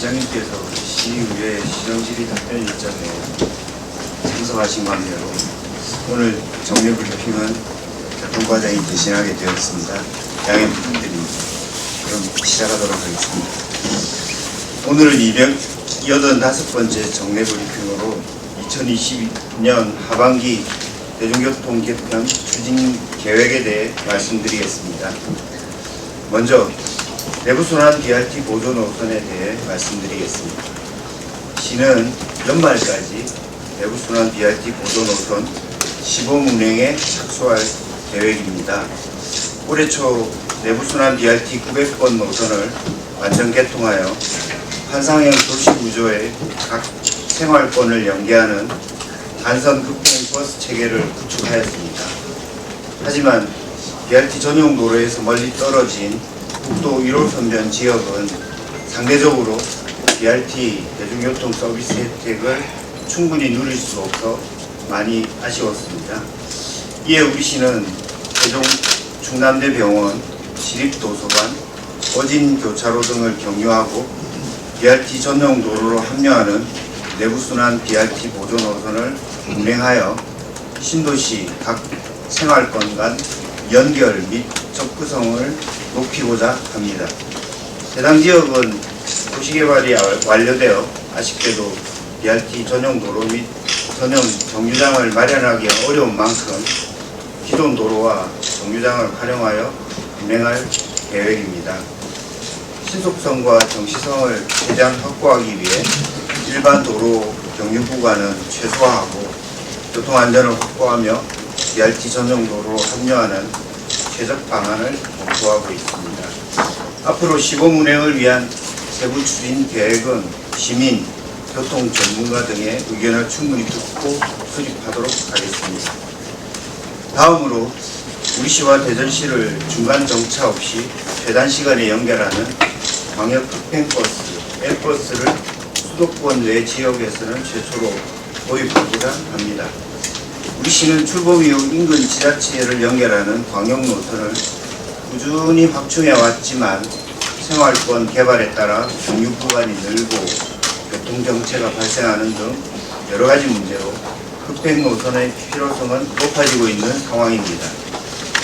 시장님께서 시의회 시정질의 답변 일정에 참석하신 관계로 오늘 정례 브리핑은 교통과장이 대신하게 되었습니다. 양해 부탁드립니다. 그럼 시작하도록 하겠습니다. 오늘은 285번째 정례 브리핑으로 2020년 하반기 대중교통 개편 추진 계획에 대해 말씀드리겠습니다. 먼저 내부순환 BRT 보조 노선에 대해 말씀드리겠습니다. 시는 연말까지 내부순환 BRT 보조 노선 시범 운행에 착수할 계획입니다. 올해 초 내부순환 BRT 900번 노선을 완전 개통하여 환상형 도시구조의 각 생활권을 연계하는 단선 급행 버스 체계를 구축하였습니다. 하지만 BRT 전용 도로에서 멀리 떨어진 국도 1호선변 지역은 상대적으로 BRT 대중교통 서비스 혜택을 충분히 누릴 수 없어 많이 아쉬웠습니다. 이에 우리 시는 세종 충남대병원, 시립도서관, 어진교차로 등을 경유하고 BRT 전용 도로로 합류하는 내부순환 BRT 보조 노선을 운행하여 신도시 각 생활권 간 연결 및 접근성을 높이고자 합니다. 해당 지역은 도시개발이 완료되어 아쉽게도 BRT 전용 도로 및 전용 정류장을 마련하기 어려운 만큼 기존 도로와 정류장을 활용하여 운행할 계획입니다. 신속성과 정시성을 최대한 확보하기 위해 일반 도로 경유 구간은 최소화하고 교통안전을 확보하며 BRT 전용 도로로 합류하는 최적 방안을 검토하고 있습니다. 앞으로 시범 운행을 위한 세부 추진 계획은 시민, 교통 전문가 등의 의견을 충분히 듣고 수립하도록 하겠습니다. 다음으로 우리시와 대전시를 중간 정차 없이 최단 시간에 연결하는 광역 급행버스, L버스를 수도권 외 지역에서는 최초로 도입하고자 합니다. 우리시는 출범 이후 인근 지자체를 연결하는 광역 노선을 꾸준히 확충해 왔지만 생활권 개발에 따라 경유 구간이 늘고 교통정체가 발생하는 등 여러 가지 문제로 급행 노선의 필요성은 높아지고 있는 상황입니다.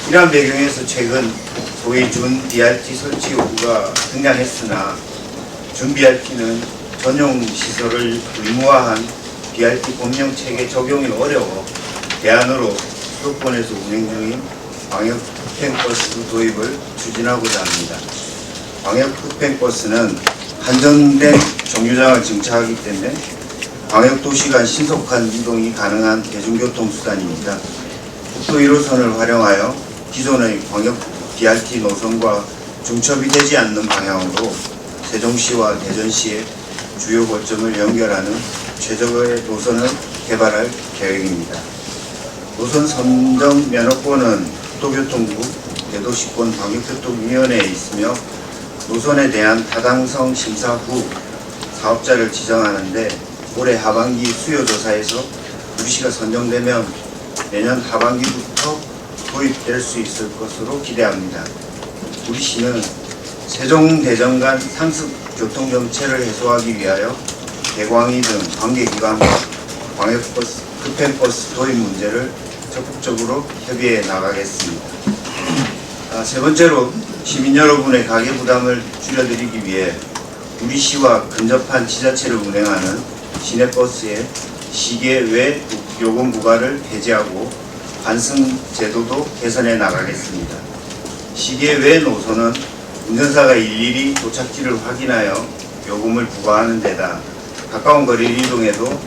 이러한 배경에서 최근 소위 준 BRT 설치 요구가 등장했으나 준 BRT는 전용 시설을 의무화한 BRT 법령 체계 적용이 어려워 대안으로 수도권에서 운행 중인 광역 급행버스 도입을 추진하고자 합니다. 광역 급행버스는 한정된 정류장을 정차하기 때문에 광역도시 간 신속한 이동이 가능한 대중교통수단입니다. 국도 1호선을 활용하여 기존의 광역 BRT 노선과 중첩이 되지 않는 방향으로 세종시와 대전시의 주요 거점을 연결하는 최적의 노선을 개발할 계획입니다. 노선 선정 면허권은 국토교통부 대도시권 광역교통위원회에 있으며 노선에 대한 타당성 심사 후 사업자를 지정하는데 올해 하반기 수요조사에서 우리시가 선정되면 내년 하반기부터 도입될 수 있을 것으로 기대합니다. 우리시는 세종 대전 간 상습 교통정체를 해소하기 위하여 대광위 등 관계기관과 광역버스, 급행버스 도입 문제를 적극적으로 협의해 나가겠습니다. 세 번째로 시민 여러분의 가계 부담을 줄여드리기 위해 우리시와 근접한 지자체를 운행하는 시내버스의 시계 외 요금 부과를 해제하고 환승 제도도 개선해 나가겠습니다. 시계 외 노선은 운전사가 일일이 도착지를 확인하여 요금을 부과하는 데다 가까운 거리를 이동해도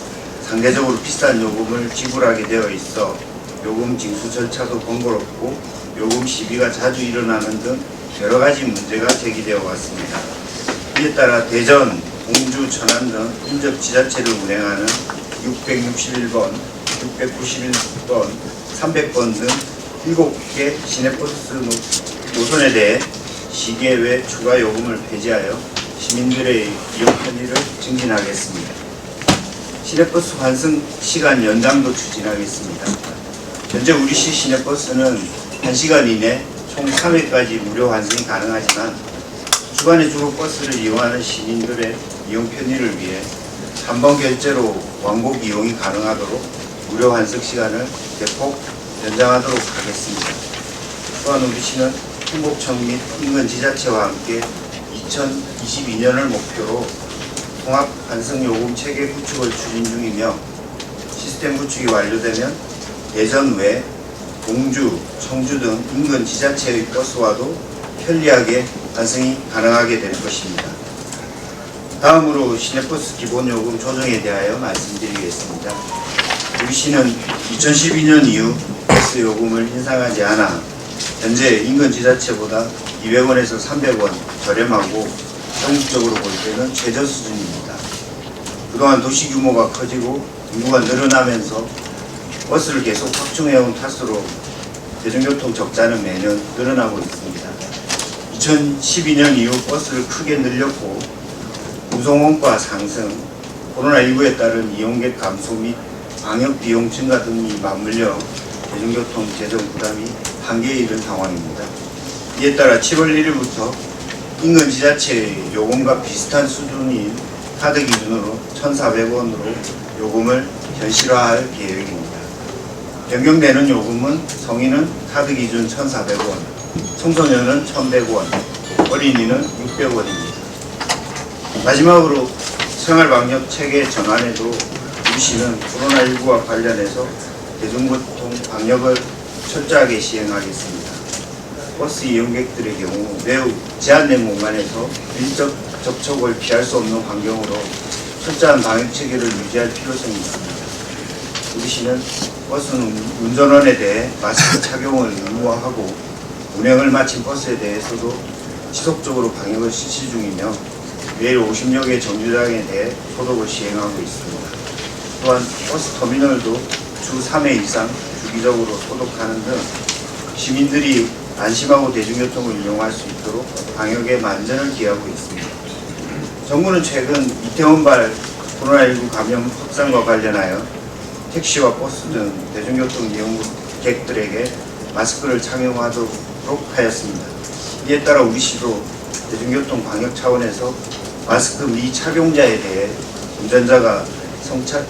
상대적으로 비싼 요금을 지불하게 되어 있어 요금 징수 절차도 번거롭고 요금 시비가 자주 일어나는 등 여러 가지 문제가 제기되어 왔습니다. 이에 따라 대전, 공주, 천안 등 인접 지자체를 운행하는 661번, 691번, 300번 등 7개 시내버스 노선에 대해 시계 외 추가 요금을 폐지하여 시민들의 이용 편의를 증진하겠습니다. 시내버스 환승 시간 연장도 추진하겠습니다. 현재 우리시 시내버스는 1시간 이내 총 3회까지 무료 환승이 가능하지만 주간에 주로 버스를 이용하는 시민들의 이용 편의를 위해 한 번 결제로 왕복 이용이 가능하도록 무료 환승 시간을 대폭 연장하도록 하겠습니다. 또한 우리 시는 행복청 및 인근 지자체와 함께 2022년을 목표로 통합 환승 요금 체계 구축을 추진 중이며 시스템 구축이 완료되면 대전 외 공주, 청주 등 인근 지자체의 버스와도 편리하게 환승이 가능하게 될 것입니다. 다음으로 시내버스 기본요금 조정에 대하여 말씀드리겠습니다. 우리 시는 2012년 이후 버스 요금을 인상하지 않아 현재 인근 지자체보다 200원에서 300원 저렴하고 전국적으로 볼 때는 최저 수준입니다. 그동안 도시 규모가 커지고 인구가 늘어나면서 버스를 계속 확충해온 탓으로 대중교통 적자는 매년 늘어나고 있습니다. 2012년 이후 버스를 크게 늘렸고 운송원가 상승, 코로나19에 따른 이용객 감소 및 방역비용 증가 등이 맞물려 대중교통 재정 부담이 한계에 이른 상황입니다. 이에 따라 7월 1일부터 인근 지자체의 요금과 비슷한 수준인 카드 기준으로 1,400원으로 요금을 현실화할 계획입니다. 변경되는 요금은 성인은 카드 기준 1,400원, 청소년은 1,100원, 어린이는 600원입니다. 마지막으로 생활방역 체계 전환에도 우리 시는 코로나19와 관련해서 대중교통 방역을 철저하게 시행하겠습니다. 버스 이용객들의 경우 매우 제한된 공간에서 밀접 접촉을 피할 수 없는 환경으로 철저한 방역 체계를 유지할 필요성이 있습니다. 우리 시는 버스 운전원에 대해 마스크 착용을 의무화하고 운행을 마친 버스에 대해서도 지속적으로 방역을 실시 중이며 매일 50여 개 정류장에 대해 소독을 시행하고 있습니다. 또한 버스 터미널도 주 3회 이상 주기적으로 소독하는 등 시민들이 안심하고 대중교통을 이용할 수 있도록 방역에 만전을 기하고 있습니다. 정부는 최근 이태원발 코로나19 감염 확산과 관련하여 택시와 버스 등 대중교통 이용객들에게 마스크를 착용하도록 하였습니다. 이에 따라 우리 시도 대중교통 방역 차원에서 마스크 미착용자에 대해 운전자가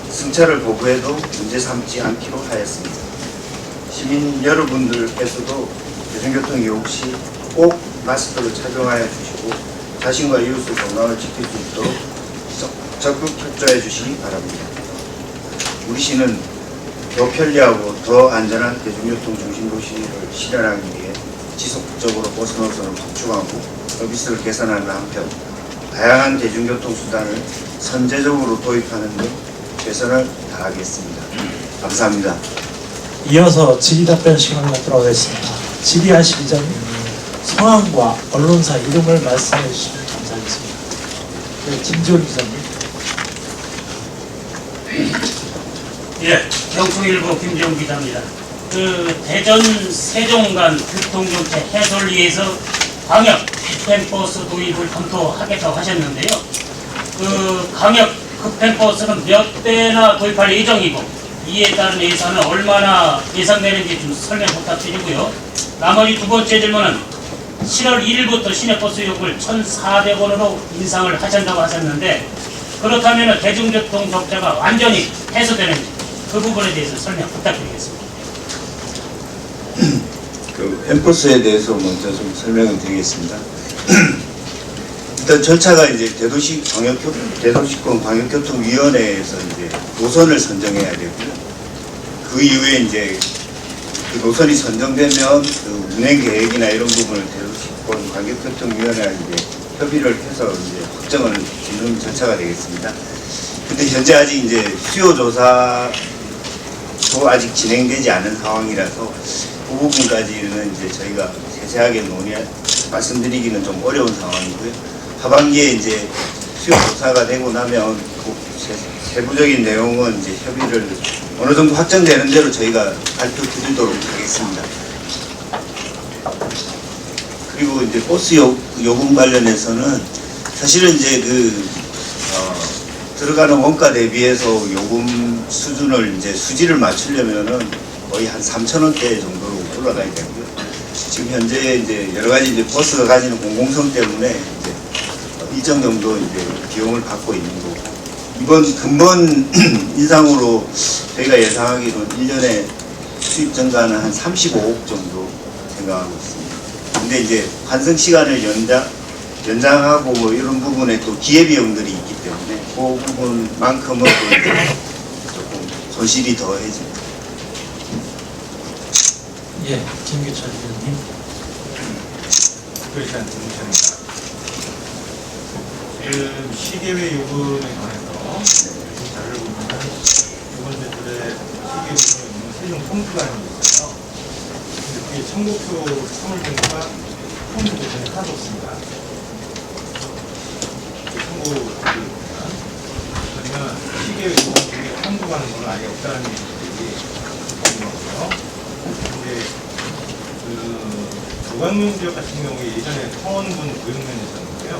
승차를 거부해도 문제 삼지 않기로 하였습니다. 시민 여러분들께서도 대중교통 이용 시 꼭 마스크를 착용하여 주시고 자신과 이웃의 건강을 지킬 수 있도록 적극 협조해 주시기 바랍니다. 우리 시는 더 편리하고 더 안전한 대중교통 중심도시를 실현하기 위해 지속적으로 버스 노선을 확충하고 서비스를 개선하는 한편 다양한 대중교통 수단을 선제적으로 도입하는 등 최선을 다하겠습니다. 감사합니다. 이어서 질의답변 시간을 갖도록 하겠습니다. 질의하시기 전 성함과 언론사 이름을 말씀해 주시면 감사하겠습니다. 네, 김지훈 기자님. 예, 경풍일보 김지훈 기자입니다. 대전 세종 간 교통정체 해소를 위해서 광역 급행버스 도입을 검토하겠다고 하셨는데요. 광역 급행버스는 몇 대나 도입할 예정이고 이에 따른 예산은 얼마나 예상되는지 좀 설명 부탁드리고요. 나머지 두 번째 질문은 7월 1일부터 시내버스 요금을 1,400원으로 인상을 하신다고 하셨는데 그렇다면 대중교통 적자가 완전히 해소되는지 그 부분에 대해서 설명 부탁드리겠습니다. 펜버스에 대해서 먼저 좀 설명을 드리겠습니다. 일단 절차가 이제 대도시권 광역교통위원회에서 이제 노선을 선정해야 되고요. 그 이후에 이제 그 노선이 선정되면 그 운행 계획이나 이런 부분을 대도시권 광역교통위원회와 이제 협의를 해서 이제 확정을 짓는 절차가 되겠습니다. 근데 현재 아직 이제 수요 조사도 아직 진행되지 않은 상황이라서 그 부분까지는 이제 저희가 세세하게 말씀드리기는 좀 어려운 상황이고요. 하반기에 이제 수요 조사가 되고 나면 그 세부적인 내용은 이제 협의를 어느 정도 확정되는 대로 저희가 발표드리도록 하겠습니다. 그리고 이제 버스 요금 관련해서는 사실은 이제 들어가는 원가 대비해서 요금 수준을 이제 수지를 맞추려면은 거의 한 3,000원대 정도로 올라가야 되고요. 지금 현재 이제 여러 가지 이제 버스가 가지는 공공성 때문에 이제 일정 정도 이제 비용을 받고 있는 거고, 이번 근본 인상으로 저희가 예상하기로는 1년에 수입 증가는 한 35억 정도 생각하고 있습니다. 근데 이제 환승 시간을 연장하고 뭐 이런 부분에 또 기회비용들이 있기 때문에 그 부분만큼은 또 이제 조금 손실이 더해집니다. 예, 김규찬 의원님. 특별시장 김무찬입니다. 지금 시계회 요금에 관해서 자료를 보면 이번 제출에 시계회 요금은 세종 통주가 있는 게 있어요. 근데 그게 청곡표 사물공고가 통주 대상이 하나도 없습니다. 청곡입니다. 그러면 시계회 요금 중에 통주가는 건 아예 없다는 얘기들이 있는 거고요. 근데 조광용 지역 같은 경우에 예전에 성원군 고용면이 있었는데요.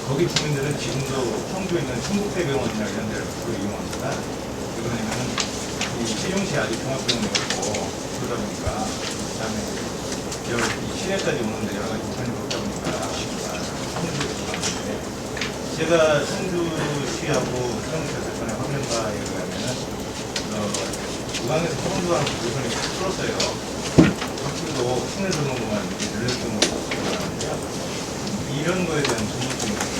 거기 주민들은 지금도 청주에 있는 충북대병원이나 이런 데를 주로 이용합니다. 왜 그러냐면 이 세종시 아직 종합병원이 없고 그러다 보니까 그다음에 이 시내까지 오는데 여러 가지 불편이 없다 보니까 청주에 들어갔는데 제가 청주시하고 세종시에서 전에 확인 바에 의하면은 중앙에서 청주하고 노선이 다 풀었어요. 또 시내 도로만 늘렸던 것으로 나오는데요. 이런 거에 대한 전문성이 없는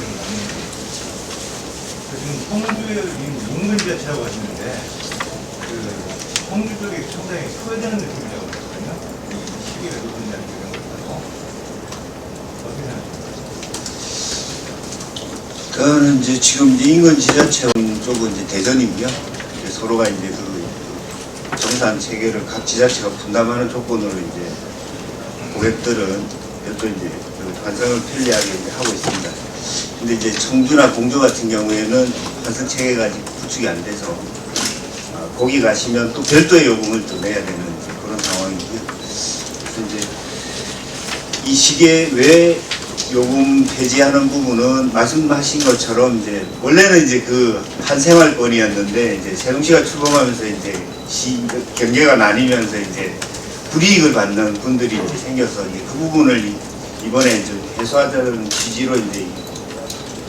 지금 청주의 인근 지하철이라고 하시는데 청주 쪽에 상당히 소외되는 느낌이라고 그랬거든요. 이 시기에 노선이라는 이런 것도 어떻게 생각하십니까? 그거는 이제 지금 이제 인근 지자체 쪽은 이제 대전이고요. 이제 서로가 이제 그 정산 체계를 각 지자체가 분담하는 조건으로 이제 고객들은 별도 이제 환승을 편리하게 이제 하고 있습니다. 근데 이제 청주나 공주 같은 경우에는 환승 체계가 아직 구축이 안 돼서 거기 가시면 또 별도의 요금을 또 내야 되는 이제 그런 상황이고요. 그래서 이제 이 시기에 왜 요금 폐지하는 부분은 말씀하신 것처럼 이제 원래는 이제 그 한 생활권이었는데 이제 세종시가 출범하면서 이제 경계가 나뉘면서 이제 불이익을 받는 분들이 이제 생겨서 이제 그 부분을 이번에 이제 해소하자는 취지로 이제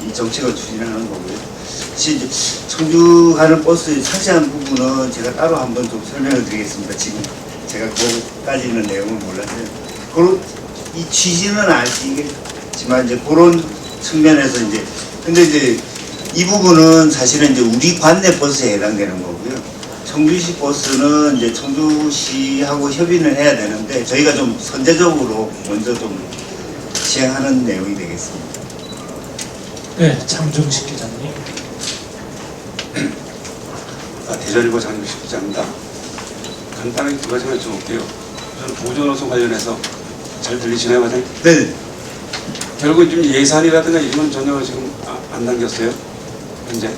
이 정책을 추진하는 거고요. 이제 청주 가는 버스의 상세한 부분은 제가 따로 한번 좀 설명을 드리겠습니다. 지금 제가 그거까지는 내용을 몰라서요. 그런 이 취지는 아시겠지만 이제 그런 측면에서 이제 근데 이제 이 부분은 사실은 이제 우리 관내 버스에 해당되는 거고요. 청주시 버스는 이제 청주시하고 협의를 해야 되는데 저희가 좀 선제적으로 먼저 좀 시행하는 내용이 되겠습니다. 네, 장중식 기자님. 대전일보 장중식 기자입니다. 간단하게 두 가지만 여쭤볼게요. 우선 보존노선 관련해서 잘 들리시나요, 과장님? 네. 결국 지금 예산이라든가 이건 전혀 지금 안 남겼어요. 현재.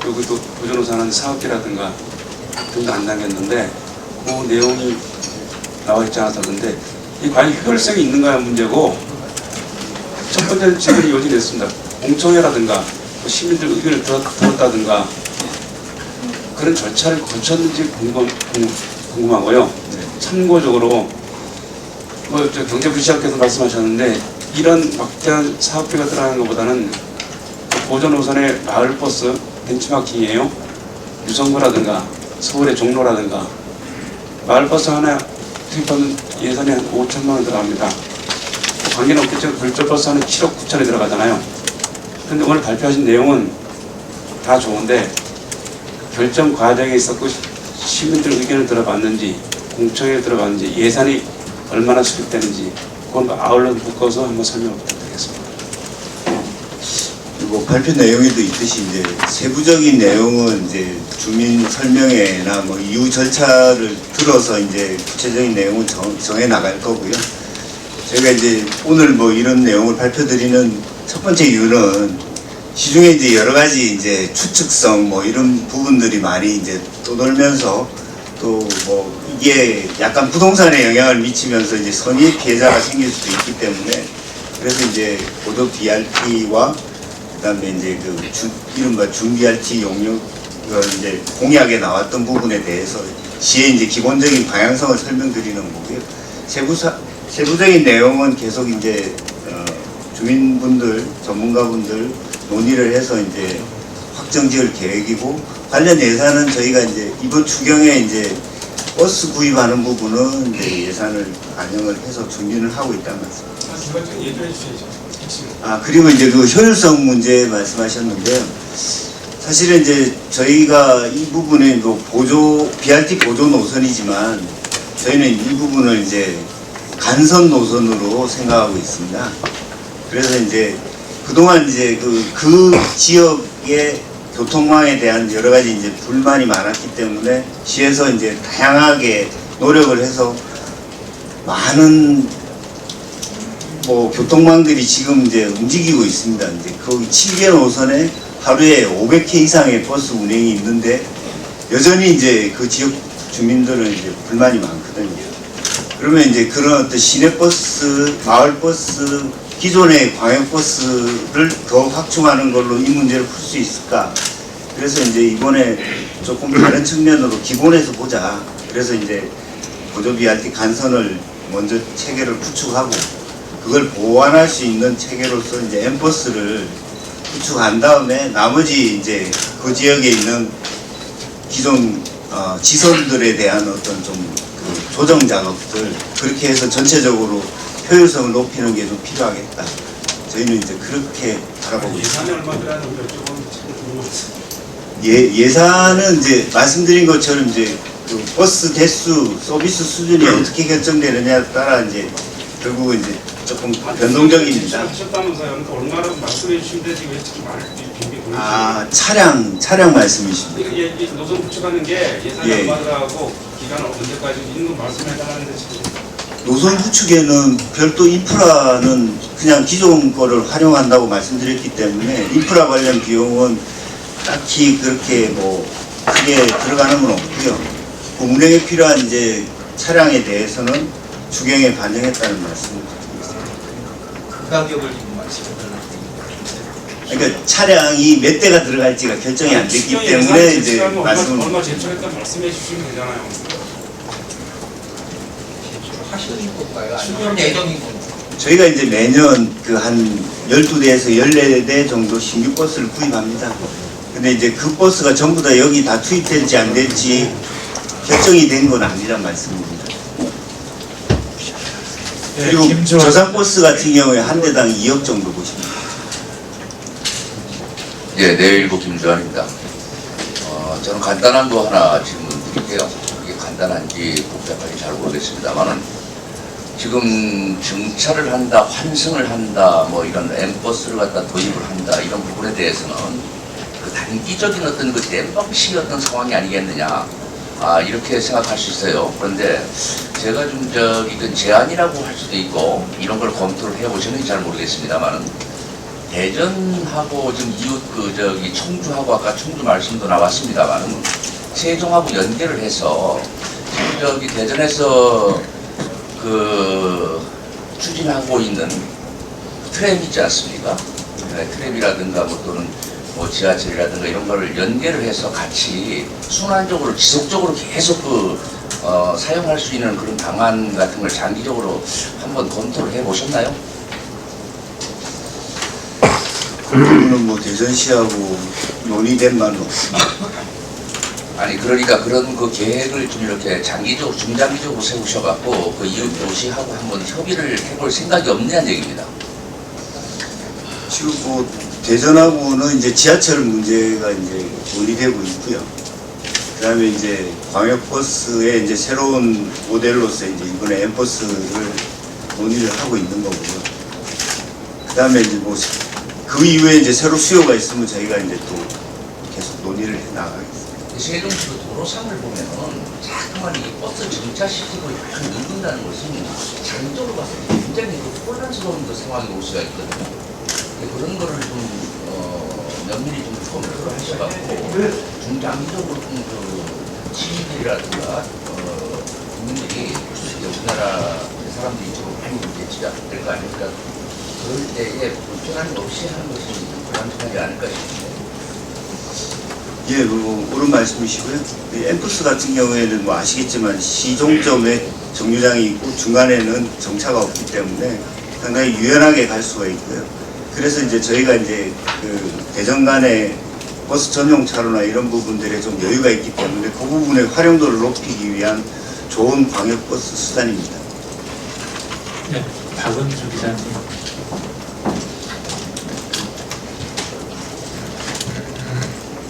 그리고 또 보존노선하는 사업비라든가 좀도 안 남겼는데 그 내용이 나와 있지 않아서 그런데 이 과연 효율성이 있는가 문제고 첫 번째 질문이 요지됐습니다. 공청회라든가 시민들 의견을 들었다든가 그런 절차를 거쳤는지 궁금하고요. 참고적으로 경제부시장께서 말씀하셨는데 이런 막대한 사업비가 들어가는 것보다는 보존노선의 마을버스 벤치마킹이에요. 유성구라든가 서울의 종로라든가 마을버스 하나 투입하는 예산이 한 5천만 원 들어갑니다. 관계는 없겠지만 불조버스 하는 7억 9천에 들어가잖아요. 그런데 오늘 발표하신 내용은 다 좋은데 결정 과정에 있었고 시민들 의견을 들어봤는지 공청회를 들어봤는지 예산이 얼마나 수립되는지 그건 아울러 묶어서 한번 설명 부탁드리겠습니다. 뭐 발표 내용에도 있듯이 이제 세부적인 내용은 이제 주민 설명회나 뭐 이후 절차를 들어서 이제 구체적인 내용을 정해 나갈 거고요. 저희가 이제 오늘 뭐 이런 내용을 발표드리는 첫 번째 이유는 시중에 이제 여러 가지 이제 추측성 뭐 이런 부분들이 많이 이제 떠돌면서 또 뭐 이게 약간 부동산에 영향을 미치면서 이제 선의 피해자가 생길 수도 있기 때문에 그래서 이제 고도 BRT와 그다음에 이제 그 이른바 준 BRT 용역 이제 공약에 나왔던 부분에 대해서 시의 이제 기본적인 방향성을 설명드리는 거고요. 세부적인 내용은 계속 이제 주민분들, 전문가분들 논의를 해서 이제 확정 지을 계획이고, 관련 예산은 저희가 이제 이번 추경에 이제 버스 구입하는 부분은 이제 예산을 반영을 해서 준비를 하고 있다는 말씀. 제가 좀 얘기해 주셔야죠. 핵심. 그리고 이제 그 효율성 문제 말씀하셨는데요. 사실은 이제 저희가 이 부분에 뭐 BRT 보조 노선이지만 저희는 이 부분을 이제 간선 노선으로 생각하고 있습니다. 그래서 이제 그동안 이제 그 지역의 교통망에 대한 여러 가지 이제 불만이 많았기 때문에 시에서 이제 다양하게 노력을 해서 많은 뭐 교통망들이 지금 이제 움직이고 있습니다. 이제 거기 7개 노선에 하루에 500회 이상의 버스 운행이 있는데 여전히 이제 그 지역 주민들은 이제 불만이 많거든요. 그러면 이제 그런 어떤 시내버스, 마을버스, 기존의 광역버스를 더 확충하는 걸로 이 문제를 풀 수 있을까? 그래서 이제 이번에 조금 다른 측면으로 기본에서 보자. 그래서 이제 보조 BRT 간선을 먼저 체계를 구축하고 그걸 보완할 수 있는 체계로서 이제 M버스를 구축한 다음에 나머지 이제 그 지역에 있는 기존 지선들에 대한 어떤 좀 그 조정 작업들 그렇게 해서 전체적으로 효율성을 높이는 게 좀 필요하겠다. 저희는 이제 그렇게 바라보고 있습니다. 예산이 얼마 들어가는지 여쭤보면 참 궁금합니다. 예산은 이제 말씀드린 것처럼 이제 그 버스 대수, 서비스 수준이 어떻게 결정되느냐에 따라 이제 결국은 이제 조금 변동적입니다. 하셨다면서요. 그러니까 얼마라고 말씀해 주시면 되지 왜 자꾸 말을 빙빙 돌리시는 차량 말씀이십니다. 이 노선 구축하는 게 예산이 예. 얼마 들어가고 기간은 언제까지 있는 거 말씀해 달라는데 지금 노선 구축에는 별도 인프라는 그냥 기존 거를 활용한다고 말씀드렸기 때문에 인프라 관련 비용은 딱히 그렇게 뭐 크게 들어가는 건 없고요. 그 운행에 필요한 이제 차량에 대해서는 추경에 반영했다는 말씀을 드리겠습니다. 그 가격을 지금 말씀해달라고. 그러니까 차량이 몇 대가 들어갈지가 결정이 안 됐기 추경 때문에 예산 이제 제출하면 말씀을 얼마 제출했다 말씀해 주시면 되잖아요. 하시는 건가요? 추경 아니면 예정인 건가요? 저희가 이제 매년 그 한 12대에서 14대 정도 신규 버스를 구입합니다. 근데 이제 그 버스가 전부 다 여기 다 투입될지 안 될지 결정이 된 건 아니란 말씀입니다. 그리고 김주환 저상버스 같은 경우에 한 대당 2억 정도 보십니다. 예, 내일부 김주환입니다. 저는 간단한 거 하나 질문 드릴게요. 그게 간단한지 복잡한지 잘 모르겠습니다만은 지금 정차를 한다, 환승을 한다, 뭐 이런 M버스를 갖다 도입을 한다 이런 부분에 대해서는 그 단기적인 어떤 그 땜방식의 어떤 상황이 아니겠느냐 이렇게 생각할 수 있어요. 그런데 제가 좀 그 제안이라고 할 수도 있고 이런 걸 검토를 해보셨는지 잘 모르겠습니다만은 대전하고 지금 이웃 청주하고 아까 청주 말씀도 나왔습니다만은 세종하고 연계를 해서 지금 대전에서 추진하고 있는 트램 있지 않습니까? 네, 트램이라든가 뭐 또는 뭐 지하철이라든가 이런 거를 연계를 해서 같이 순환적으로 지속적으로 계속 사용할 수 있는 그런 방안 같은 걸 장기적으로 한번 검토를 해보셨나요? 그 부분은 뭐 대전시하고 논의된 바는 없습니다. 아니 그러니까 그런 그 계획을 좀 이렇게 장기적으로 중장기적으로 세우셔갖고 그 이웃 도시하고 한번 협의를 해볼 생각이 없냐는 얘기입니다. 지금 뭐 대전하고는 이제 지하철 문제가 이제 논의되고 있고요. 그다음에 이제 광역버스의 이제 새로운 모델로서 이제 이번에 M버스를 논의를 하고 있는 거고요. 그다음에 이제 뭐 그 이후에 이제 새로 수요가 있으면 저희가 이제 또 계속 논의를 해 나가겠습니다. 세종시 도로상을 보면은 자꾸만 이 버스 정차 시스템을 약간 늘린다는 것은 장기적으로 봤을 때 굉장히 혼란스러운 상황이 올 수가 있거든요. 그런 거를 좀 면밀히 좀 검토를 하셔갖고 중장기적으로 좀 시민들이라든가 국민들이 우리나라 사람들이 좀 많이 지적될 거 아닙니까? 그럴 때에 불편함이 없이 하는 것이 불안정하지 않을까 싶은데. 예, 뭐 옳은 말씀이시고요. M버스 같은 경우에는 뭐 아시겠지만 시종점에 정류장이 있고 중간에는 정차가 없기 때문에 상당히 유연하게 갈 수가 있고요. 그래서 이제 저희가 이제 그 대전 간의 버스 전용 차로나 이런 부분들에 좀 여유가 있기 때문에 그 부분의 활용도를 높이기 위한 좋은 광역버스 수단입니다. 네, 박은주 기자님.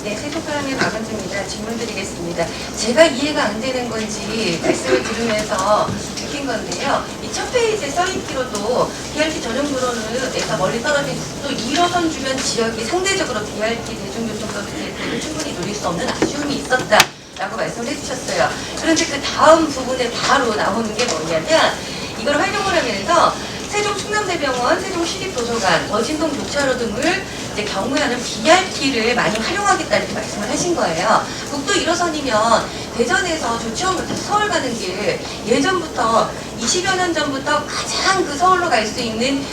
네, 세종파랑의 박은주입니다. 질문 드리겠습니다. 제가 이해가 안 되는 건지 말씀을 들으면서 느낀 건데요. 이 첫 페이지에 써있기로도 BRT 전용 도로에서 멀리 떨어진 또 1호선 주변 지역이 상대적으로 BRT 대중교통 서비스를 충분히 누릴 수 없는 아쉬움이 있었다라고 말씀을 해주셨어요. 그런데 그 다음 부분에 바로 나오는 게 뭐냐면 이걸 활용을 하면서 세종 충남대병원, 세종시립도서관, 어진동 교차로 등을 이제 경유하는 BRT를 많이 활용하겠다 이렇게 말씀을 하신 거예요. 국도 1호선이면 대전에서 조치원부터 서울 가는 길 예전부터 20여 년 전부터 가장 그 서울로 갈 수 있는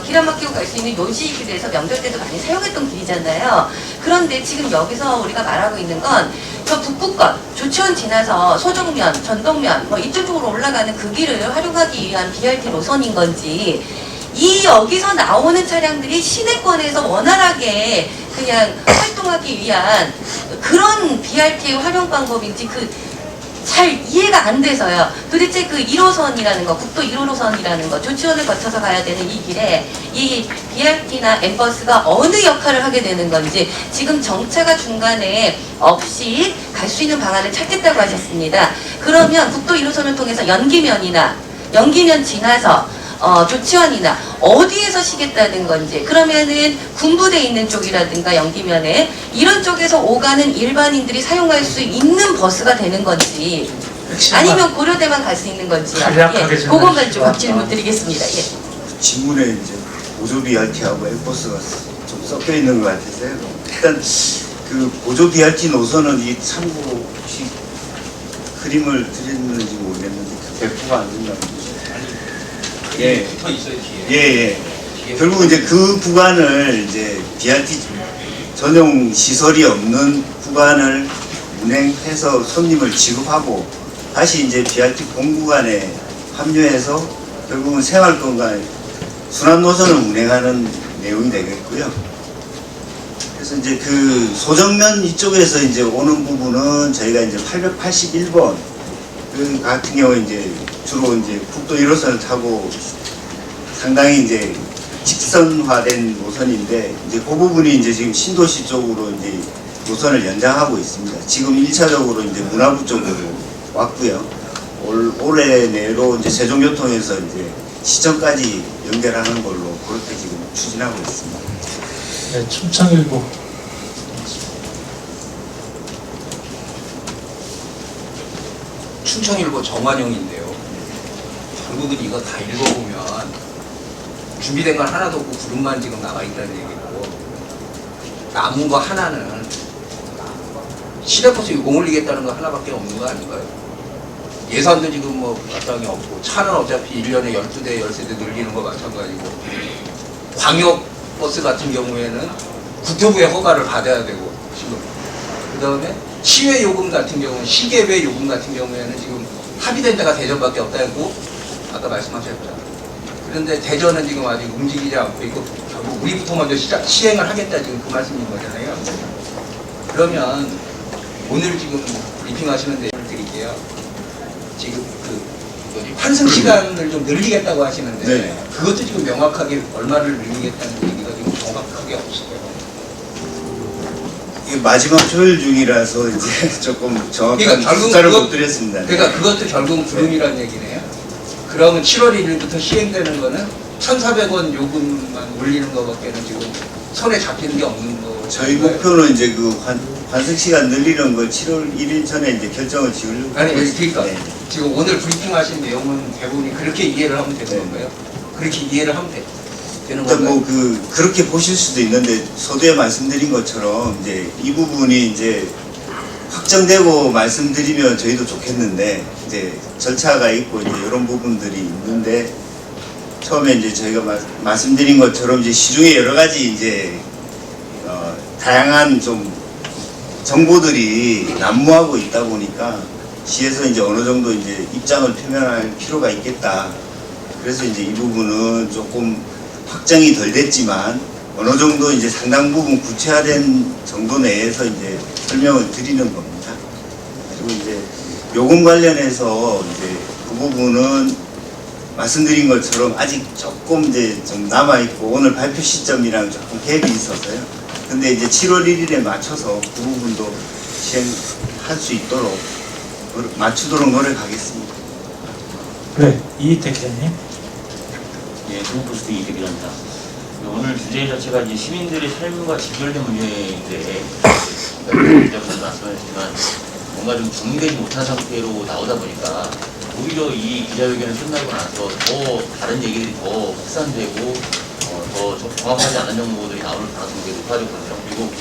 길 안 막히고 갈 수 있는 요지길에서 명절 때도 많이 사용했던 길이잖아요. 그런데 지금 여기서 우리가 말하고 있는 건 저 북부권 조치원 지나서 소정면, 전동면 뭐 이쪽으로 올라가는 그 길을 활용하기 위한 BRT 노선인 건지 이 여기서 나오는 차량들이 시내권에서 원활하게 그냥 활동하기 위한 그런 BRT의 활용 방법인지 잘 이해가 안 돼서요. 도대체 그 1호선이라는 거, 국도 1호선이라는 거, 조치원을 거쳐서 가야 되는 이 길에 이 BRT나 M버스가 어느 역할을 하게 되는 건지 지금 정차가 중간에 없이 갈 수 있는 방안을 찾겠다고 하셨습니다. 그러면 국도 1호선을 통해서 연기면 지나서 조치원이나 어디에서 쉬겠다는 건지 그러면은 군부대 있는 쪽이라든가 연기면에 이런 쪽에서 오가는 일반인들이 사용할 수 있는 버스가 되는 건지 아니면 고려대만 갈 수 있는 건지요. 간략하게 예, 그것만 좀 질문 드리겠습니다. 예. 질문에 이제 보조 BRT하고 M버스가 좀 섞여 있는 것 같아서요. 일단 그 보조 BRT 노선은 이 참고로 혹시 그림을 드렸는지 모르겠는데 배포가 안 된다고. 예. 붙어 있어요 뒤에. 예. 결국 이제 그 구간을 이제 BRT 전용 시설이 없는 구간을 운행해서 손님을 지급하고 다시 이제 BRT 본구간에 합류해서 결국은 생활권과 순환 노선을 운행하는 내용이 되겠고요. 그래서 이제 그 소정면 이쪽에서 이제 오는 부분은 저희가 이제 881번 그 같은 경우 이제 주로 이제 국도 1호선을 타고 상당히 이제 직선화된 노선인데 이제 그 부분이 이제 지금 신도시 쪽으로 이제 노선을 연장하고 있습니다. 지금 1차적으로 이제 문화부 쪽으로 왔고요. 올해 내로 이제 세종교통에서 이제 시청까지 연결하는 걸로 그렇게 지금 추진하고 있습니다. 네, 춘창일보. 충청일보 정환영인데요. 결국은 이거 다 읽어보면 준비된 건 하나도 없고 구름만 지금 나와 있다는 얘기고 남은 거 하나는 시내버스 요금 올리겠다는 거 하나밖에 없는 거 아닌가요? 예산도 지금 뭐 마땅히 없고 차는 어차피 1년에 12대, 13대 늘리는 거 마찬가지고 광역버스 같은 경우에는 국토부의 허가를 받아야 되고 지금 그 다음에 시외 요금 같은 경우는 시계외 요금 같은 경우에는 지금 합의된 데가 대전밖에 없다고 아까 말씀하셨죠. 그런데 대전은 지금 아직 움직이지 않고 있고 결국 우리부터 먼저 시행을 하겠다 지금 그 말씀인 거잖아요. 그러면 오늘 지금 브리핑하시는 내용을 드릴게요. 지금 그 환승 시간을 좀 늘리겠다고 하시는데 네. 그것도 지금 명확하게 얼마를 늘리겠다는 얘기가 지금 정확하게 없어요. 이게 마지막 조율 중이라서 이제 조금 정확한 그러니까 숫자를 못 드렸습니다. 그러니까 그것도 결국은 구름이라는 얘기네요. 그러면 7월 1일부터 시행되는 거는 1,400원 요금만 올리는 거밖에는 지금 손에 잡히는 게 없는 거. 저희 목표는 이제 그 환승 시간 늘리는 걸 7월 1일 전에 이제 결정을 지으려고. 아니 그러니까 네. 지금 오늘 브리핑하신 내용은 대부분이 그렇게 이해를 하면 되는 네. 건가요? 그렇게 이해를 하면 되는 일단 건가요? 뭐 그렇게 보실 수도 있는데 서두에 말씀드린 것처럼 이제 이 부분이 이제 확정되고 말씀드리면 저희도 좋겠는데 이제 절차가 있고 이제 이런 부분들이 있는데 처음에 이제 저희가 말씀드린 것처럼 이제 시중에 여러 가지 이제 다양한 좀 정보들이 난무하고 있다 보니까 시에서 이제 어느 정도 이제 입장을 표명할 필요가 있겠다 그래서 이제 이 부분은 조금 확정이 덜 됐지만 어느 정도 이제 상당 부분 구체화된 정도 내에서 이제 설명을 드리는 겁니다. 그리고 이제 요금 관련해서 이제 그 부분은 말씀드린 것처럼 아직 조금 이제 좀 남아있고 오늘 발표 시점이랑 조금 갭이 있어서요. 근데 이제 7월 1일에 맞춰서 그 부분도 시행할 수 있도록 맞추도록 노력하겠습니다. 네, 이희택 기자님. 예, 동부스트 이태기입니다. 오늘 주제 자체가 이제 시민들의 삶과 직결된 문제인데, 기자분도 말씀하셨지만 뭔가 좀 정리되지 못한 상태로 나오다 보니까 오히려 이 기자회견을 끝나고 나서 더 다른 얘기들이 더 확산되고 더 정확하지 않은 정보들이 나올 가능성이 되게 높아졌거든요. 그리고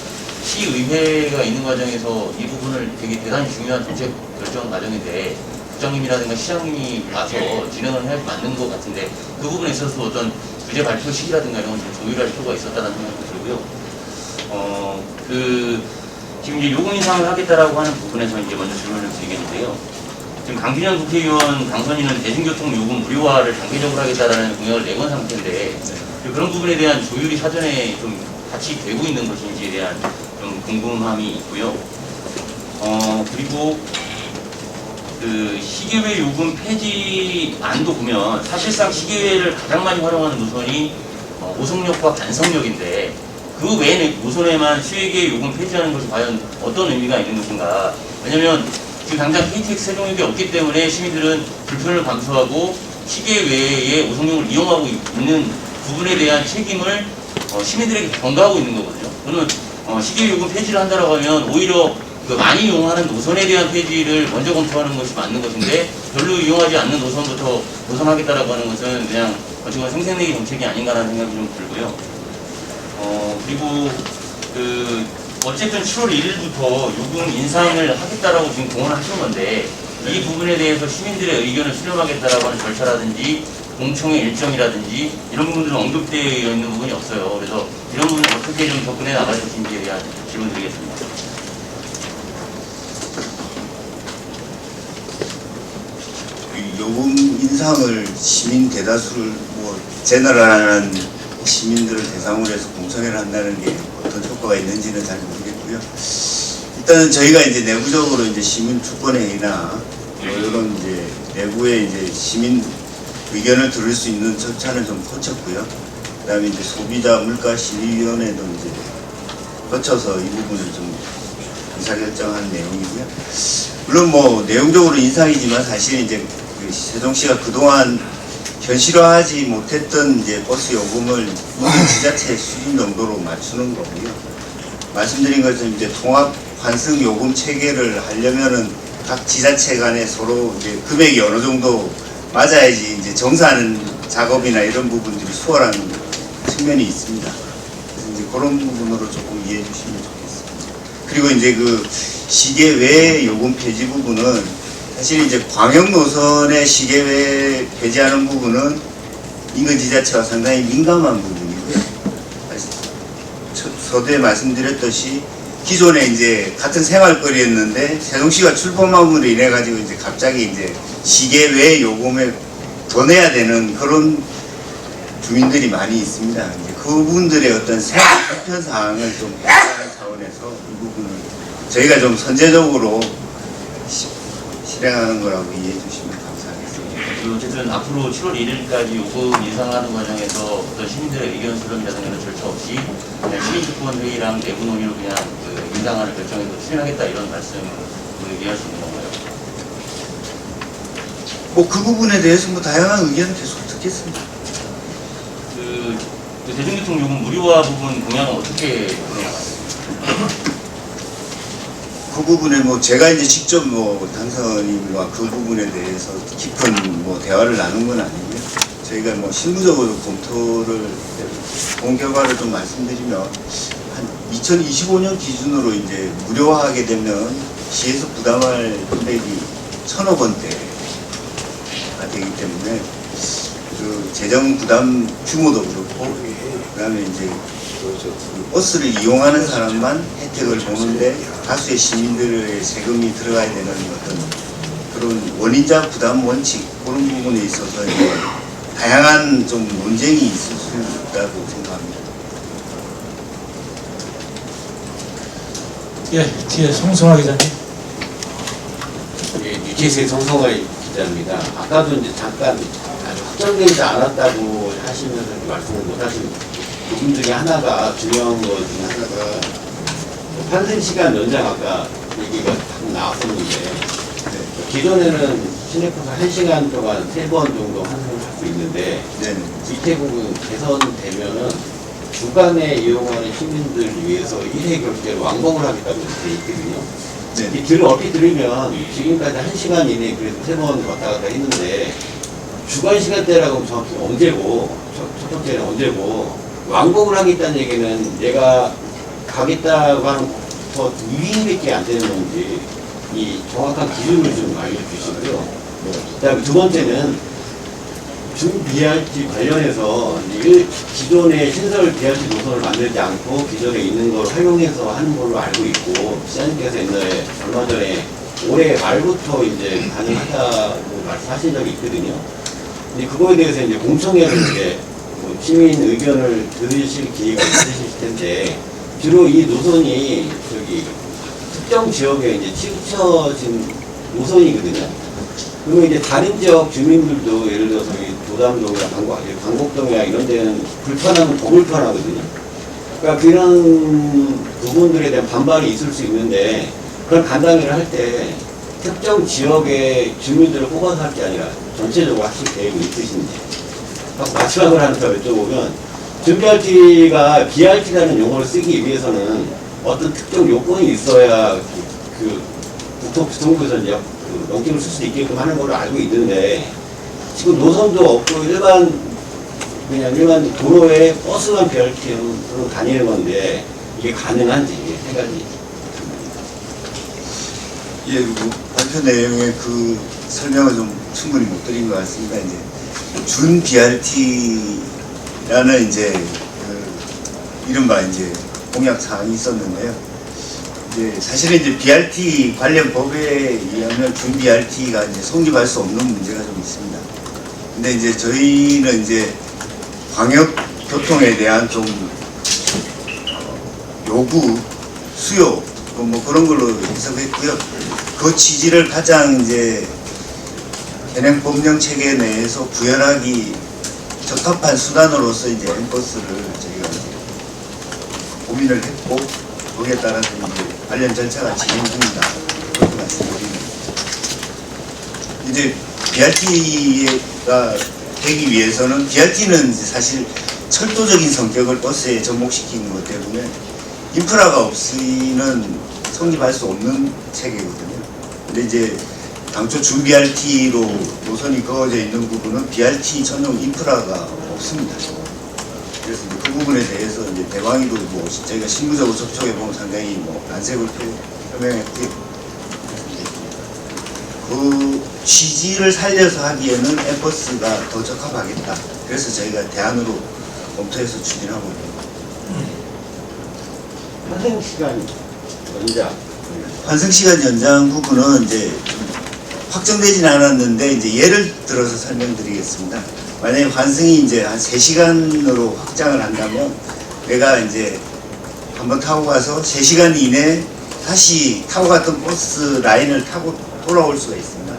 시의회가 있는 과정에서 이 부분을 되게 대단히 중요한 정책 결정 과정인데 국장님이라든가 시장님이 와서 진행을 해 맞는 것 같은데 그 부분에 있어서 어떤 주제 발표 시기라든가 이런 걸 좀 조율할 필요가 있었다는 생각도 들고요. 지금 이제 요금 인상을 하겠다라고 하는 부분에서 이제 먼저 질문을 드리겠는데요. 지금 강준현 국회의원 당선인은 대중교통 요금 무료화를 단계적으로 하겠다라는 공약을 내건 상태인데 그런 부분에 대한 조율이 사전에 좀 같이 되고 있는 것인지에 대한 좀 궁금함이 있고요. 그리고 그 시계회 요금 폐지안도 보면 사실상 시계회를 가장 많이 활용하는 노선이 오송역과 반성역인데 그 외에 노선에만 시계회 요금 폐지하는 것이 과연 어떤 의미가 있는 것인가? 왜냐면 지금 당장 KTX 세종역이 없기 때문에 시민들은 불편을 감수하고 시계 외에 오송역을 이용하고 있는 부분에 대한 책임을 시민들에게 전가하고 있는 거거든요. 그러면 시계 요금 폐지를 한다고 하면 오히려 그 많이 이용하는 노선에 대한 폐지를 먼저 검토하는 것이 맞는 것인데 별로 이용하지 않는 노선부터 노선하겠다라고 하는 것은 그냥 어쨌든 생색내기 정책이 아닌가라는 생각이 좀 들고요. 그리고 어쨌든 7월 1일부터 요금 인상을 하겠다라고 지금 공언을 하신 건데 이 부분에 대해서 시민들의 의견을 수렴하겠다라고 하는 절차라든지 공청회 일정이라든지 이런 부분들은 언급되어 있는 부분이 없어요. 그래서 이런 부분을 어떻게 좀 접근해 나갈 것인지에 대한 질문 드리겠습니다. 요금 인상을 시민 대다수를 제너럴한 시민들을 대상으로 해서 공청회를 한다는 게 어떤 효과가 있는지는 잘 모르겠고요. 일단은 저희가 이제 내부적으로 이제 시민 주권회의나 이런 이제 내부에 이제 시민 의견을 들을 수 있는 절차는 좀 거쳤고요. 그다음에 이제 소비자 물가 심의위원회도 이제 거쳐서 이 부분을 좀 의사결정한 내용이고요. 물론 뭐 내용적으로 인상이지만 사실 이제 세종시가 그동안 현실화하지 못했던 이제 버스 요금을 지자체 수준 정도로 맞추는 거고요. 말씀드린 것처럼 이제 통합 환승 요금 체계를 하려면은 각 지자체 간에 서로 이제 금액이 어느 정도 맞아야지 이제 정사하는 작업이나 이런 부분들이 수월한 측면이 있습니다. 그래서 이제 그런 부분으로 조금 이해해 주시면 좋겠습니다. 그리고 이제 그 시계 외 요금 폐지 부분은 사실 이제 광역 노선의 시계외 폐지하는 부분은 인근 지자체가 상당히 민감한 부분이고요. 서두에 말씀드렸듯이 기존에 이제 같은 생활거리였는데 세종시가 출범함으로 인해 가지고 이제 갑자기 이제 시계외 요금에 더 내야 되는 그런 주민들이 많이 있습니다. 이제 그분들의 어떤 생활 불편 사항을 좀 해소하는 차원에서 이 부분을 저희가 좀 선제적으로 실행하는 거라고 이해해 주시면 감사하겠습니다. 어쨌든 앞으로 7월 1일까지 요금 인상하는 과정에서 어떤 시민들의 의견 수렴이라든가 이런 절차 없이 그냥 시민주권회의랑 내부 논의로 그냥 그 인상안을 결정해서 추진하겠다 이런 말씀을 이해할 수 있는 건가요? 뭐 그 부분에 대해서 뭐 다양한 의견을 계속 듣겠습니다. 그 대중교통 요금 무료화 부분 공약은 어떻게 진행하나요? 그 부분에 뭐 제가 이제 직접 뭐 당선인과 그 부분에 대해서 깊은 뭐 대화를 나눈 건 아니고요. 저희가 뭐 실무적으로 검토를 본 결과를 좀 말씀드리면 한 2025년 기준으로 이제 무료화하게 되면 시에서 부담할 금액이 1,000억 원대가 되기 때문에 그 재정 부담 규모도 그렇고 그다음에 이제 버스를 이용하는 사람만 혜택을 보는데 다수의 시민들의 세금이 들어가야 되는 어떤 그런 원인자 부담 원칙 그런 부분에 있어서 이제 다양한 좀 논쟁이 있을 수 있다고 생각합니다. 예, 뒤에 송승화 기자님. 예, 뉴스의 송성화 기자입니다. 아까도 이제 잠깐 아주 확정되지 않았다고 하시면서 말씀을 못 하신 부분 중에 하나가 중요한 것 중에 하나가 환승 시간 연장 아까 얘기가 나왔었는데 기존에는 시내버스 1시간 동안 3번 정도 환승을 할 수 있는데 이태국은 개선되면은 주간에 이용하는 시민들 위해서 1회 결제로 완공을 하겠다고 돼 있거든요. 이 글을 얼핏 들으면 지금까지 1시간 이내에 그래도 3번 왔다 갔다 했는데 주간 시간대라고 하면 정확히 언제고 첫 번째는 언제고 완공을 하겠다는 얘기는 내가 가겠다고 하는 더 위임밖에 안 되는 건지 이 정확한 기준을 좀 알려주시고요. 그다음에 두 번째는 준 BRT 관련해서 기존의 신설 BRT 노선을 만들지 않고 기존에 있는 걸 활용해서 하는 걸로 알고 있고 시장님께서 옛날에 얼마 전에 올해 말부터 이제 가능하다고 말씀하신 적이 있거든요. 근데 그거에 대해서 이제 공청회를 이제 시민 의견을 들으실 기회가 있으실 텐데 주로 이 노선이 저기 특정 지역에 이제 치우쳐진 노선이거든요. 그리고 이제 다른 지역 주민들도 예를 들어서 도담동이나 강곡동이나 이런 데는 불편하면 더 불편하거든요. 그러니까 그런 부분들에 대한 반발이 있을 수 있는데 그런 간담회를 할 때 특정 지역의 주민들을 뽑아서 할 게 아니라 전체적으로 하실 계획이 있으신지. 마지막으로 하나 더 여쭤보면 준BRT가 BRT라는 용어를 쓰기 위해서는 어떤 특정 요건이 있어야 그 국토교통부에서 이제 명칭을 쓸 수 있게끔 하는 걸로 알고 있는데 지금 노선도 없고 일반 도로에 버스만 BRT로 다니는 건데 이게 가능한지 세 가지. 예, 그리고 발표 내용의 그 설명을 좀 충분히 못 드린 것 같습니다. 이제 준 BRT라는 이제 그 이른바 이제 공약 사항이 있었는데요. 이제 사실은 이제 BRT 관련 법에 의하면 준 BRT가 이제 성립할 수 없는 문제가 좀 있습니다. 근데 이제 저희는 이제 광역 교통에 대한 좀 요구, 수요 뭐 그런 걸로 해석했고요. 그 취지를 가장 이제 현행 법령 체계 내에서 구현하기 적합한 수단으로서 이제 엠버스를 저희가 이제 고민을 했고 거기에 따라서 이제 관련 절차가 진행 중이다. 그렇게 말씀드립니다. 이제 BRT가 되기 위해서는 BRT는 사실 철도적인 성격을 버스에 접목시키는 것 때문에 인프라가 없이는 성립할 수 없는 체계거든요. 근데 이제 당초 준 BRT로 노선이 그어져 있는 부분은 BRT 전용 인프라가 없습니다. 그래서 이제 그 부분에 대해서 이제 대방위도 뭐 저희가 실무적으로 접촉해 보면 상당히 뭐 난색을 표명했고요. 그 취지를 살려서 하기에는 엠버스가 더 적합하겠다. 그래서 저희가 대안으로 검토해서 추진하고 있습니다. 환승 시간 연장. 환승 시간 연장 부분은 이제 좀 확정되진 않았는데 이제 예를 들어서 설명드리겠습니다. 만약에 환승이 이제 한 3시간으로 확장을 한다면 내가 이제 한번 타고 가서 3시간 이내에 다시 타고 갔던 버스 라인을 타고 돌아올 수가 있습니다.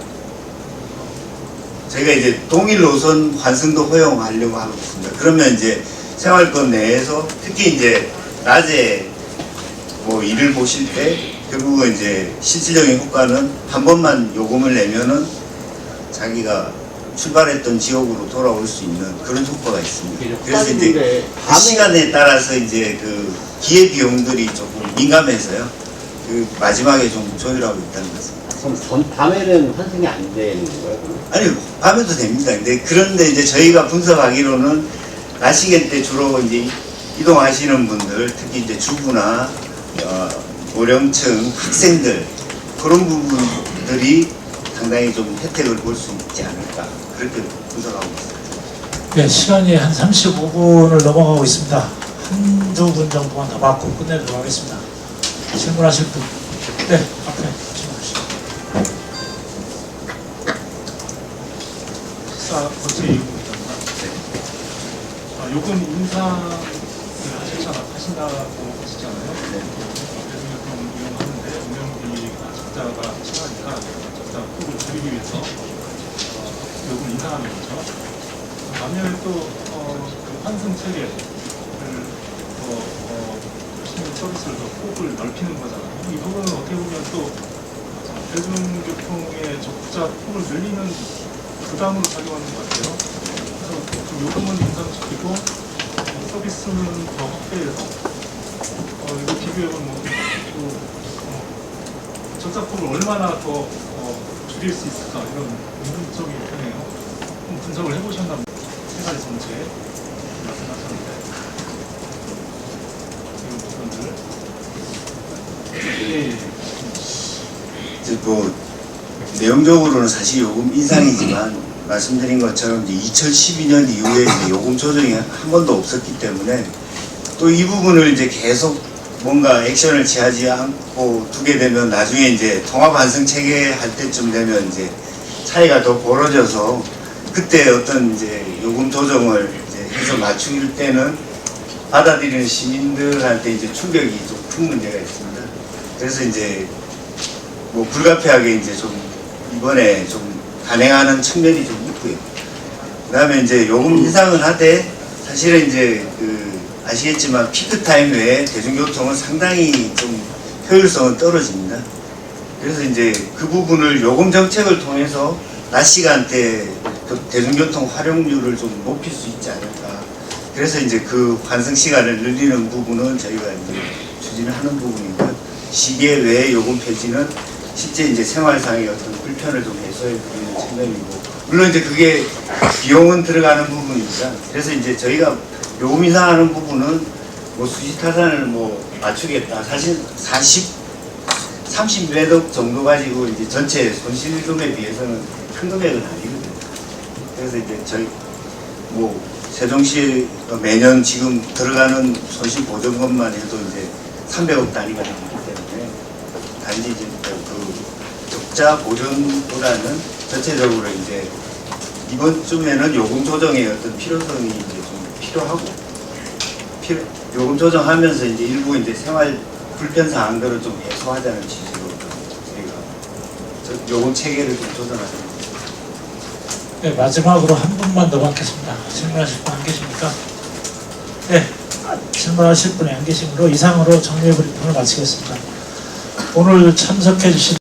저희가 이제 동일 노선 환승도 허용하려고 하고 있습니다. 그러면 이제 생활권 내에서 특히 이제 낮에 뭐 일을 보실 때 결국은 이제 실질적인 효과는 한 번만 요금을 내면은 자기가 출발했던 지역으로 돌아올 수 있는 그런 효과가 있습니다. 그래서 이제 그 시간에 따라서 이제 그 기회 비용들이 조금 민감해서요. 그 마지막에 좀 조율하고 있다는 것입니다. 그럼 밤에는 환승이 안 되는 건가요? 아니 밤에도 됩니다. 근데 그런데 이제 저희가 분석하기로는 낮 시간 때 주로 이제 이동하시는 분들, 특히 이제 주부나 고령층 학생들 그런 부분들이 상당히 좀 혜택을 볼 수 있지 않을까 그렇게 분석하고 있습니다. 네, 시간이 한 35분을 넘어가고 있습니다. 한두 분 정도만 더 받고 끝내도록 하겠습니다. 질문하실 분? 네, 앞에 질문하시죠. 어제 이후입니다. 요금 인상을 하신다고 하시잖아요. 대중교통 이용하는데 운영비가 적자가 심하니까 적자 폭을 줄이기 위해서 요금 인상하는 거죠. 반면에 또 그 환승 체계를 시민 서비스를 더 폭을 넓히는 거잖아요. 이 부분은 어떻게 보면 또 대중교통의 적자 폭을 늘리는 부담으로 작용하는 것 같아요. 그래서 그 요금은 인상시키고 서비스는 더 확대해서 이거 비교해보면 적자폭을 얼마나 더 줄일 수 있을까 이런 궁극적인 편이에요. 분석을 해보셨나 세 가지 정책 말씀하셨는데 이런 부분들 뭐 내용적으로는 사실 요금 인상이지만 말씀드린 것처럼 이제 2012년 이후에 이제 요금 조정이 한 번도 없었기 때문에 또 이 부분을 이제 계속 뭔가 액션을 취하지 않고 두게 되면 나중에 이제 통합 환승 체계 할 때쯤 되면 이제 차이가 더 벌어져서 그때 어떤 이제 요금 조정을 이제 해서 맞출 때는 받아들이는 시민들한테 이제 충격이 좀 큰 문제가 있습니다. 그래서 이제 뭐 불가피하게 이제 좀 이번에 좀 단행하는 측면이 좀 있고요. 그 다음에 이제 요금 인상을 하되 사실은 이제 아시겠지만 피크타임 외에 대중교통은 상당히 좀 효율성은 떨어집니다. 그래서 이제 그 부분을 요금 정책을 통해서 낮 시간대 대중교통 활용률을 좀 높일 수 있지 않을까. 그래서 이제 그 환승 시간을 늘리는 부분은 저희가 이제 추진을 하는 부분이고요. 시계 외의 요금 폐지는 실제 이제 생활상의 어떤 불편을 좀 해소해 드리는 측면이고, 물론 이제 그게 비용은 들어가는 부분입니다. 그래서 이제 저희가 요금 인상하는 부분은 뭐 수지타산을 뭐 맞추겠다. 사실 30매덕 정도 가지고 이제 전체 손실금에 비해서는 큰 금액은 아니거든요. 그래서 이제 저희 뭐 세종시 매년 지금 들어가는 손실 보전금만 해도 이제 300억 단위가 되기 때문에 단지 이제 그 적자 보전보다는 전체적으로 이제 이번쯤에는 요금 조정의 어떤 필요성이 이제 좀 필요하고 요금 조정하면서 이제 일부 이제 생활 불편 사항들을 좀 해소하자는 취지로 저희가 요금 체계를 좀 조정하는 겁니다. 네, 마지막으로 한 분만 더 받겠습니다. 질문하실 분 안 계십니까? 네, 질문하실 분이 안 계시므로 이상으로 정례 브리핑을 마치겠습니다. 오늘 참석해 주신